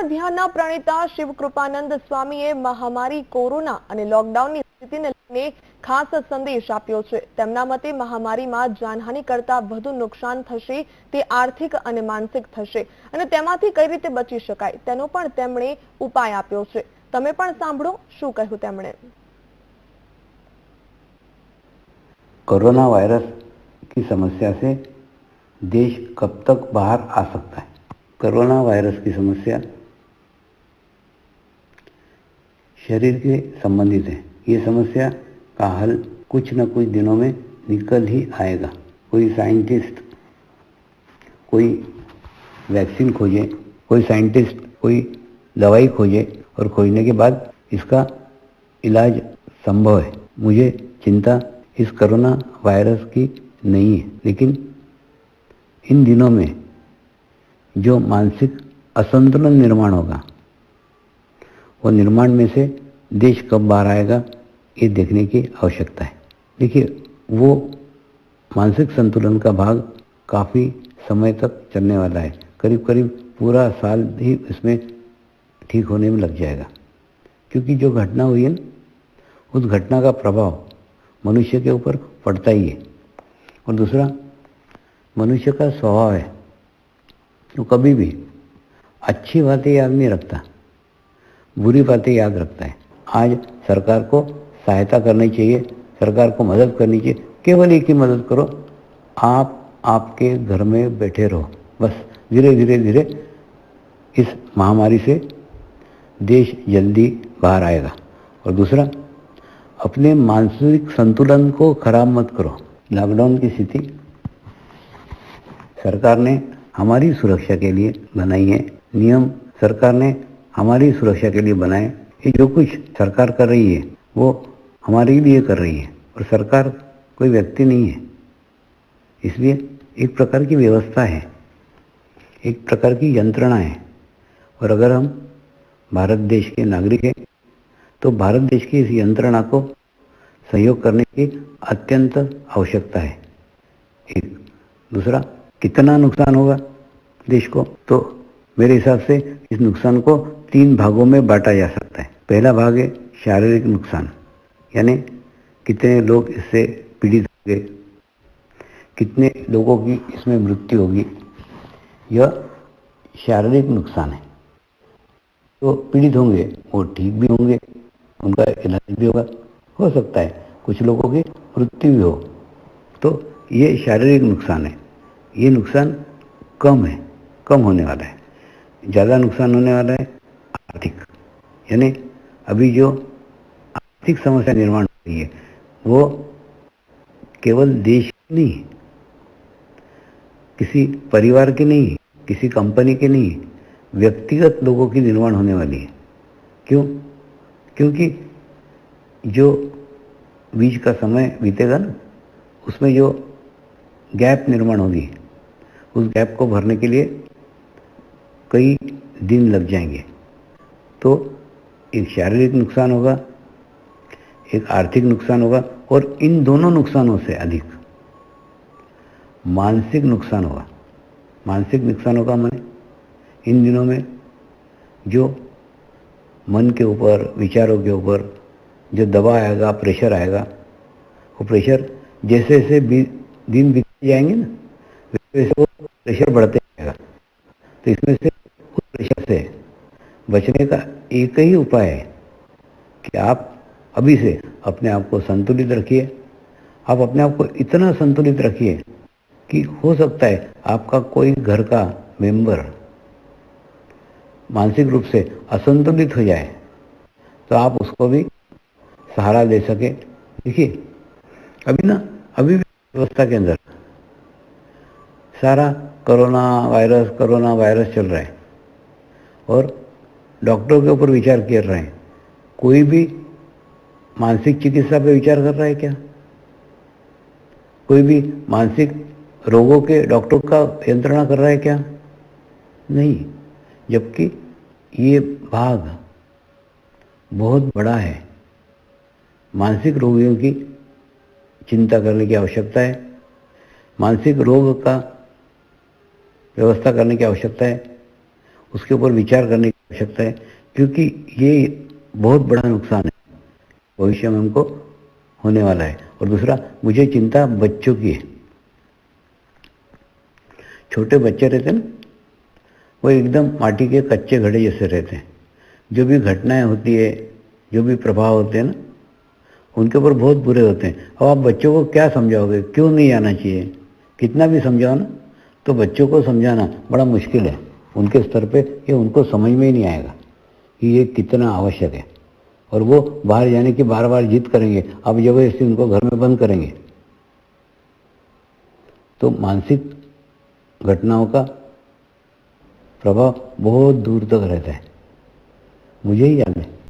પણ ધ્યાન ન પ્રણીતા શિવકૃપાનંદ સ્વામીએ મહામારી કોરોના અને લોકડાઉનની સ્થિતિને લઈને ખાસ સંદેશ આપ્યો છે। તેમના મતે મહામારીમાં જાનહાનિ કરતા વધુ નુકસાન થશે તે આર્થિક અને માનસિક થશે અને તેમાંથી કઈ રીતે બચી શકાય તેનો પણ તેમણે ઉપાય આપ્યો છે। તમે પણ સાંભળો શું કહ્યું તેમણે। कोरोना वायरस की समस्या से देश कब तक बाहर आ सकता है? कोरोना वायरस की समस्या शरीर के संबंधित है। ये समस्या का हल कुछ न कुछ दिनों में निकल ही आएगा। कोई साइंटिस्ट कोई वैक्सीन खोजे, कोई साइंटिस्ट कोई दवाई खोजे और खोजने के बाद इसका इलाज संभव है। मुझे चिंता इस कोरोना वायरस की नहीं है, लेकिन इन दिनों में जो मानसिक असंतुलन निर्माण होगा वो निर्माण में से देश कब बाहर आएगा ये देखने की आवश्यकता है। देखिए, वो मानसिक संतुलन का भाग काफ़ी समय तक चलने वाला है। करीब करीब पूरा साल ही इसमें ठीक होने में लग जाएगा, क्योंकि जो घटना हुई है उस घटना का प्रभाव मनुष्य के ऊपर पड़ता ही है। और दूसरा, मनुष्य का स्वभाव है तो कभी भी अच्छी बातें याद नहीं रखता, बुरी बातें याद रखता है। आज सरकार को सहायता करनी चाहिए, सरकार को मदद करनी चाहिए। केवल एक ही मदद करो, आप आपके घर में बैठे रहो। बस धीरे धीरे धीरे इस महामारी से देश जल्दी बाहर आएगा। और दूसरा, अपने मानसिक संतुलन को खराब मत करो। लॉकडाउन की स्थिति सरकार ने हमारी सुरक्षा के लिए बनाई है। नियम सरकार ने हमारी सुरक्षा के लिए बनाए। ये जो कुछ सरकार कर रही है वो हमारे लिए कर रही है, और सरकार कोई व्यक्ति नहीं है। इसलिए एक प्रकार की व्यवस्था है, एक प्रकार की यंत्रणा है। और अगर हम भारत देश के नागरिक हैं तो भारत देश की इस यंत्रणा को सहयोग करने की अत्यंत आवश्यकता है। एक दूसरा, कितना नुकसान होगा देश को, तो मेरे हिसाब से इस नुकसान को 3 भागों में बांटा जा सकता है। पहला भाग है शारीरिक नुकसान, यानी कितने लोग इससे पीड़ित होंगे, कितने लोगों की इसमें मृत्यु होगी, यह शारीरिक नुकसान है। तो पीड़ित होंगे वो ठीक भी होंगे, उनका इलाज भी होगा, हो सकता है कुछ लोगों की मृत्यु भी हो। तो ये शारीरिक नुकसान है। ये नुकसान कम है, कम होने वाला है। ज़्यादा नुकसान होने वाला है आर्थिक, यानी अभी जो आर्थिक समस्या निर्माण हो रही है वो केवल देश की नहीं, किसी परिवार की नहीं, किसी कंपनी की नहीं, व्यक्तिगत लोगों की निर्माण होने वाली है। क्यों? क्योंकि जो बीच का समय बीतेगा ना, उसमें जो गैप निर्माण होगी, उस गैप को भरने के लिए कई दिन लग जाएंगे। तो एक शारीरिक नुकसान होगा, एक आर्थिक नुकसान होगा, और इन दोनों नुकसानों से अधिक मानसिक नुकसान होगा। मानसिक नुकसान होगा माने इन दिनों में जो मन के ऊपर, विचारों के ऊपर जो दबाव आएगा, प्रेशर आएगा, वो प्रेशर जैसे जैसे दिन बीतते जाएंगे ना, वैसे वो प्रेशर बढ़ते जाएगा। तो इसमें से उस प्रेशर से बचने का एक ही उपाय है कि आप अभी से अपने आप को संतुलित रखिए। आप अपने आप को इतना संतुलित रखिए कि हो सकता है आपका कोई घर का मेंबर मानसिक रूप से असंतुलित हो जाए तो आप उसको भी सहारा दे सके। देखिए, अभी भी व्यवस्था के अंदर सारा कोरोना वायरस चल रहा है और डॉक्टरों के ऊपर विचार कर रहे हैं। कोई भी मानसिक चिकित्सा पे विचार कर रहा है क्या? कोई भी मानसिक रोगों के डॉक्टर का यंत्रणा कर रहा है क्या? नहीं। जबकि ये भाग बहुत बड़ा है। मानसिक रोगियों की चिंता करने की आवश्यकता है, मानसिक रोग का व्यवस्था करने की आवश्यकता है, उसके ऊपर विचार करने की आवश्यकता है, क्योंकि ये बहुत बड़ा नुकसान है, भविष्य में हमको होने वाला है। और दूसरा, मुझे चिंता बच्चों की है। छोटे बच्चे रहते हैं ना, वो एकदम माटी के कच्चे घड़े जैसे रहते हैं। जो भी घटनाएं होती है, जो भी प्रभाव होते हैं ना, उनके ऊपर बहुत बुरे होते हैं। अब आप बच्चों को क्या समझाओगे, क्यों नहीं आना चाहिए? कितना भी समझाओ ना, तो बच्चों को समझाना बड़ा मुश्किल है। उनके स्तर पे ये उनको समझ में ही नहीं आएगा कि ये कितना आवश्यक है। और वो बाहर जाने की बार बार जिद करेंगे, अब जबरदस्ती उनको घर में बंद करेंगे। तो मानसिक घटनाओं का प्रभाव बहुत दूर तक रहता है। मुझे ही याद है,